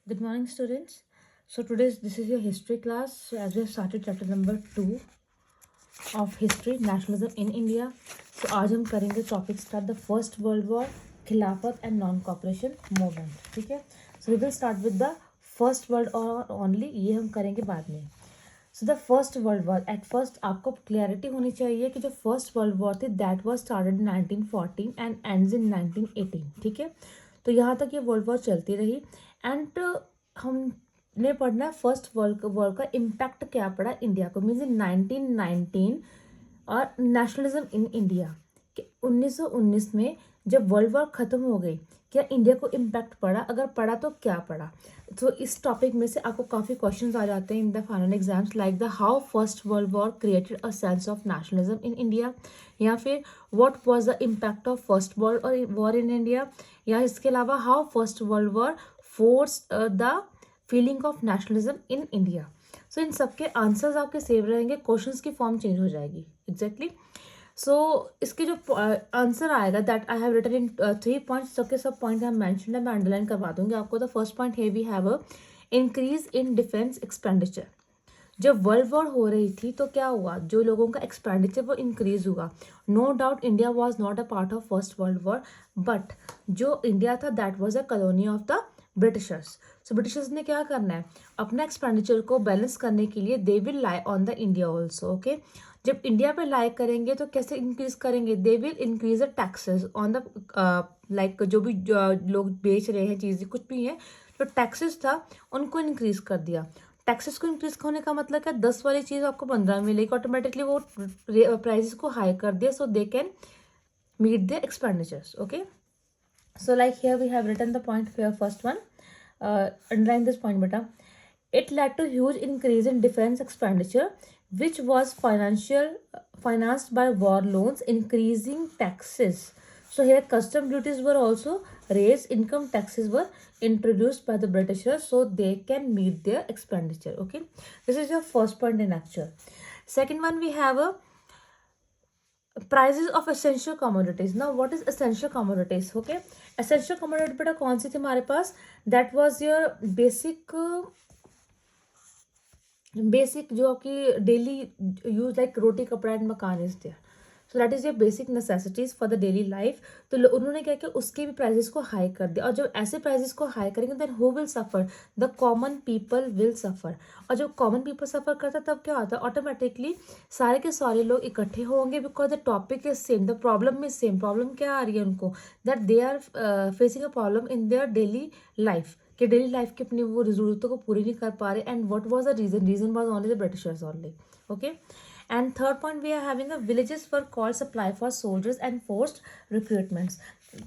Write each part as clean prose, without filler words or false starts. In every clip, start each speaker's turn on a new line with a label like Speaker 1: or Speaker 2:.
Speaker 1: Good morning, students. So today this is your history class. So as we have started chapter number 2 of history, nationalism in India. So आज हम करेंगे topic start the first world war, Khilafat and non cooperation movement. ठीक है. So we will start with the first world war only. ये हम करेंगे बाद में. So the first world war, at first आपको क्लियरिटी होनी चाहिए कि जो फर्स्ट वर्ल्ड वॉर थी that was started in 1914 and ends in 1918. ठीक है. तो यहाँ तक ये वर्ल्ड वॉर चलती रही एंड हमने पढ़ना है फर्स्ट वर्ल्ड वॉर का इम्पैक्ट क्या पड़ा इंडिया को. मीन्स इन 1919 और नेशनलिज्म इन इंडिया कि 1919 में जब वर्ल्ड वॉर खत्म हो गई क्या इंडिया को इम्पैक्ट पड़ा, अगर पड़ा तो क्या पड़ा. तो इस टॉपिक में से आपको काफ़ी क्वेश्चंस आ जाते हैं in the final exams like the how first world war created a sense of nationalism in India, या फिर what was the impact of first world war in India, या इसके अलावा how first world war force the feeling of nationalism in India. So इन सबके answers आपके save रहेंगे, questions की फॉर्म चेंज हो जाएगी. एग्जैक्टली. सो इसके जो आंसर आएगा that I have written in 3 points. सबके सब पॉइंट हम मैंशन है, मैं अंडरलाइन करवा दूंगी आपको. द फर्स्ट पॉइंट है we have a increase in defence expenditure. जब वर्ल्ड वॉर हो रही थी तो क्या हुआ, जो लोगों का एक्सपेंडिचर वो इंक्रीज हुआ. No doubt India was not a part of first world war, but जो इंडिया था that was a colony of the Britishers. So Britishers ने क्या करना है, अपना एक्सपेंडिचर को बैलेंस करने के लिए they will lie on the India also. Okay. जब इंडिया पे लाई करेंगे तो कैसे इंक्रीज करेंगे, they will increase the taxes on the like जो भी लोग बेच रहे हैं चीज़ें कुछ भी है, जो टैक्सेस था उनको इंक्रीज कर दिया. टैक्सेस को इंक्रीज होने का मतलब क्या, 10 वाली चीज़ आपको 15 मिलेगी ऑटोमेटिकली, वो प्राइसेस को हाई कर दिया so they can meet the expenditures. Okay. So like here we have written the point for first one. Underline this point, beta. It led to huge increase in defense expenditure, which was financed by war loans, increasing taxes. So here custom duties were also raised, income taxes were introduced by the Britishers so they can meet their expenditure. Okay, this is your first point in actual. Second one we have a prices of essential commodities. Now what is essential commodities. Okay. Essential commodity बेटा कौन सी थी हमारे पास, that was your basic जो आपकी daily use like रोटी कपड़ा एंड मकान is there. So that is your basic necessities for the daily life. तो उन्होंने क्या किया, उसके भी प्राइजेस को हाई कर दिया. और जब ऐसे प्राइजेस को हाई करेंगे then who will suffer, the common people will suffer. और जब कॉमन पीपल सफर करता है तब क्या होता है, ऑटोमेटिकली सारे के सारे लोग इकट्ठे होंगे because the topic is same, the problem is same. Problem क्या आ रही है उनको, that they are facing a problem in their daily life, कि डेली लाइफ की अपनी वो जरूरतों को पूरी नहीं कर पा रहे. And what was the reason was only the Britishers only. Okay. And third point, we are having a villages were called supply for soldiers and forced recruitments.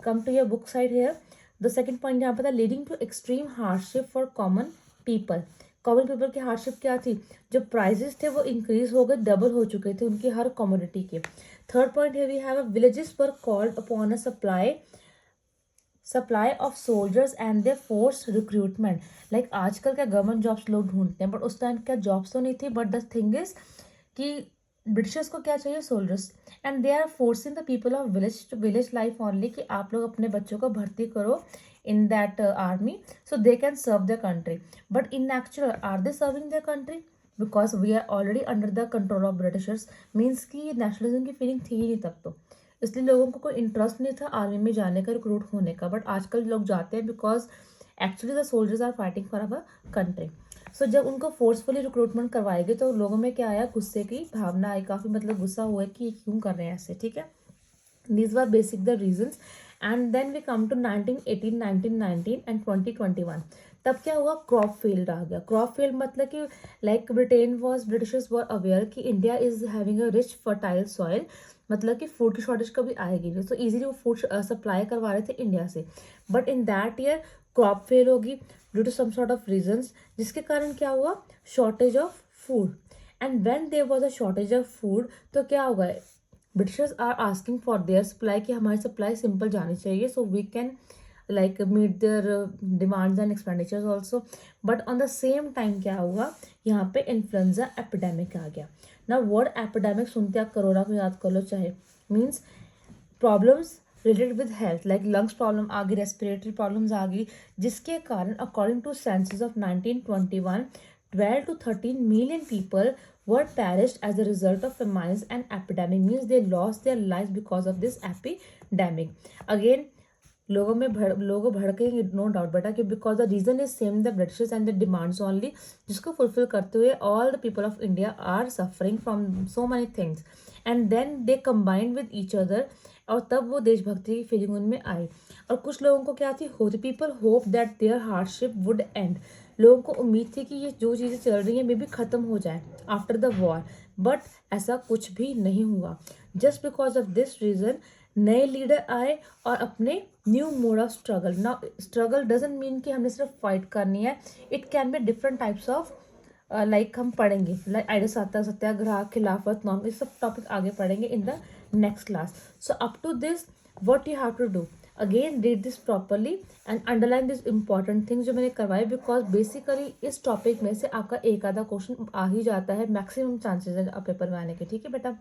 Speaker 1: Come to your book side here. The second point यहाँ पर था leading to extreme hardship for common people. Common people की hardship क्या थी, जो prices थे वो increase हो गए, डबल हो चुके थे उनकी हर कमोडिटी के. थर्ड पॉइंट है we have a villages were called upon a supply of soldiers and their force recruitment. Like आजकल क्या गवर्नमेंट जॉब्स लोग ढूंढते हैं, बट उस टाइम क्या जॉब्स तो नहीं थी, बट द थिंग इज कि ब्रिटिशर्स को क्या चाहिए, soldiers. And they are forcing the people of village to village life only, कि आप लोग अपने बच्चों को भर्ती करो in that army so they can serve the country. But in actual are they serving the country, because we are already under the control of Britishers. Means की nationalism की फीलिंग थी ही नहीं तब, तो इसलिए लोगों को कोई इंटरेस्ट नहीं था आर्मी में जाने का, रिक्रूट होने का. बट आजकल लोग जाते हैं because actually the soldiers are fighting for our country. So जब उनको फोर्सफुली रिक्रूटमेंट करवाएगी तो लोगों में क्या आया, गुस्से की भावना आई, काफ़ी मतलब गुस्सा हुआ कि क्यों कर रहे हैं ऐसे. ठीक है. These were basic the reasons. And then we come to 1918, 1919 and 2021. तब क्या हुआ, क्रॉप फील्ड आ गया. क्रॉप फील्ड मतलब कि लाइक ब्रिटिशर्स वर अवेयर कि India is having a rich fertile soil, मतलब कि फूड की शॉर्टेज कभी आएगी नहीं, तो इजीली वो फूड सप्लाई करवा रहे थे इंडिया से. But in that year crop fail होगी due to some sort of reasons, जिसके कारण क्या हुआ, shortage of food. And when there was a shortage of food तो क्या होगा, Britishers are asking for their supply, कि हमारी सप्लाई सिंपल जानी चाहिए so we can like meet their demands and expenditures also. But on the same time क्या हुआ, यहाँ पे इन्फ्लुएंजा एपिडेमिक आ गया. ना वर्ड एपिडेमिक सुनते आप कोरोना को याद कर लो चाहे, means problems related with health, like lungs problem आ गई, रेस्पिरेटरी प्रॉब्लम्स आ गई, जिसके कारण according to census of 1921 12 to 13 million people were perished as a result of famines and epidemic, means they lost their lives because of this epidemic. Again, लोगों भड़केंगे, no doubt बेटा, कि because the reason is same, the British and the demands only, जिसको fulfil करते हुए all the people of India are suffering from so many things, and then they combined with each other, और तब वो देशभक्ति की फीलिंग उनमें आई. और कुछ लोगों को क्या थी, people hope that their hardship would end, लोगों को उम्मीद थी कि ये जो चीज़ें चल रही हैं मे बी ख़त्म हो जाए आफ्टर द वॉर, बट ऐसा कुछ भी नहीं हुआ. Just because of this reason नए लीडर आए और अपने न्यू मोड ऑफ स्ट्रगल. ना स्ट्रगल डजंट मीन कि हमने सिर्फ फाइट करनी है, it can be different types of, like हम पढ़ेंगे, लाइक आइडिया सत्याग्रह, खिलाफत, नॉर्म, इस सब टॉपिक आगे पढ़ेंगे in the next class. So up to this what you have to do, again read this properly and underline this important things जो मैंने करवाए, बिकॉज बेसिकली इस टॉपिक में से आपका एक आधा क्वेश्चन आ ही जाता है, मैक्सिमम चांसेस है पेपर में आने के. ठीक है बेटा.